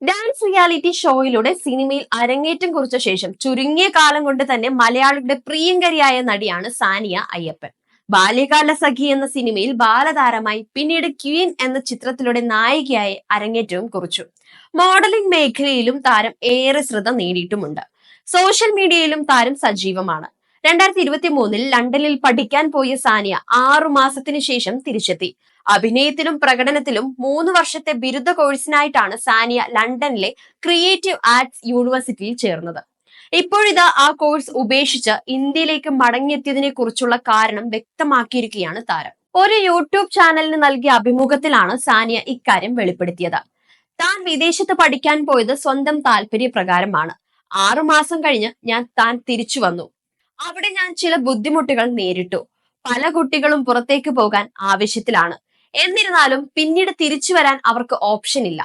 Dance reality ഷോയിലൂടെ സിനിമയിൽ അരങ്ങേറ്റം കുറിച്ച ശേഷം ചുരുങ്ങിയ കാലം കൊണ്ട് തന്നെ മലയാളിയുടെ പ്രിയങ്കരിയായ നടിയാണ് സാനിയ അയ്യപ്പൻ. ബാല്യകാല സഖി എന്ന സിനിമയിൽ ബാലതാരമായി, പിന്നീട് ക്വീൻ എന്ന ചിത്രത്തിലൂടെ നായികയായി അരങ്ങേറ്റവും കുറിച്ചു. മോഡലിംഗ് മേഖലയിലും താരം ഏറെ ശ്രദ്ധ നേടിയിട്ടുമുണ്ട്. സോഷ്യൽ മീഡിയയിലും താരം സജീവമാണ്. 2023 ലണ്ടനിൽ പഠിക്കാൻ പോയ സാനിയ 6 മാസത്തിനു ശേഷം തിരിച്ചെത്തി. അഭിനയത്തിലും പ്രകടനത്തിലും 3 വർഷത്തെ ബിരുദ കോഴ്സിനായിട്ടാണ് സാനിയ ലണ്ടനിലെ ക്രിയേറ്റീവ് ആർട്സ് യൂണിവേഴ്സിറ്റിയിൽ ചേർന്നത്. ഇപ്പോഴിതാ ആ കോഴ്സ് ഉപേക്ഷിച്ച് ഇന്ത്യയിലേക്ക് മടങ്ങിയെത്തിയതിനെ കുറിച്ചുള്ള കാരണം വ്യക്തമാക്കിയിരിക്കുകയാണ് താരം. ഒരു യൂട്യൂബ് ചാനലിന് നൽകിയ അഭിമുഖത്തിലാണ് സാനിയ ഇക്കാര്യം വെളിപ്പെടുത്തിയത്. താൻ വിദേശത്ത് പഠിക്കാൻ പോയത് സ്വന്തം താല്പര്യപ്രകാരമാണ്. 6 മാസം കഴിഞ്ഞ് താൻ തിരിച്ചു വന്നു. അവിടെ ഞാൻ ചില ബുദ്ധിമുട്ടുകൾ നേരിട്ടു. പല കുട്ടികളും പുറത്തേക്ക് പോകാൻ ആവശ്യത്തിലാണ്. എന്നിരുന്നാലും പിന്നീട് തിരിച്ചു വരാൻ അവർക്ക് ഓപ്ഷൻ ഇല്ല.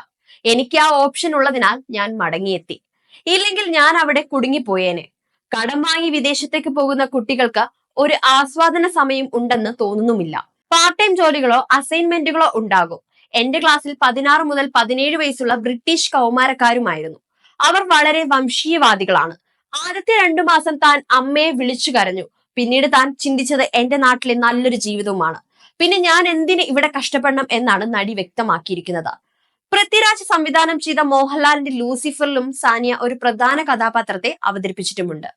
എനിക്ക് ആ ഓപ്ഷൻ ഉള്ളതിനാൽ ഞാൻ മടങ്ങിയെത്തി. ഇല്ലെങ്കിൽ ഞാൻ അവിടെ കുടുങ്ങിപ്പോയേനെ. കടം വാങ്ങി വിദേശത്തേക്ക് പോകുന്ന കുട്ടികൾക്ക് ഒരു ആസ്വാദന സമയം ഉണ്ടെന്ന് തോന്നുന്നുമില്ല. പാർട്ട് ടൈം ജോലികളോ അസൈൻമെന്റുകളോ ഉണ്ടാകും. എന്റെ ക്ലാസ്സിൽ 16 മുതൽ 17 വയസ്സുള്ള ബ്രിട്ടീഷ് കൗമാരക്കാരുമായിരുന്നു. അവർ വളരെ വംശീയവാദികളാണ്. ആദ്യത്തെ 2 മാസം താൻ അമ്മയെ വിളിച്ചു കരഞ്ഞു. പിന്നീട് താൻ ചിന്തിച്ചത് എന്റെ നാട്ടിലെ നല്ലൊരു ജീവിതവുമാണ്. പിന്നെ ഞാൻ എന്തിന് ഇവിടെ കഷ്ടപ്പെടണം എന്നാണ് നടി വ്യക്തമാക്കിയിരിക്കുന്നത്. പൃഥ്വിരാജ് സംവിധാനം ചെയ്ത മോഹൻലാലിന്റെ ലൂസിഫറിലും സാനിയ ഒരു പ്രധാന കഥാപാത്രത്തെ അവതരിപ്പിച്ചിട്ടുമുണ്ട്.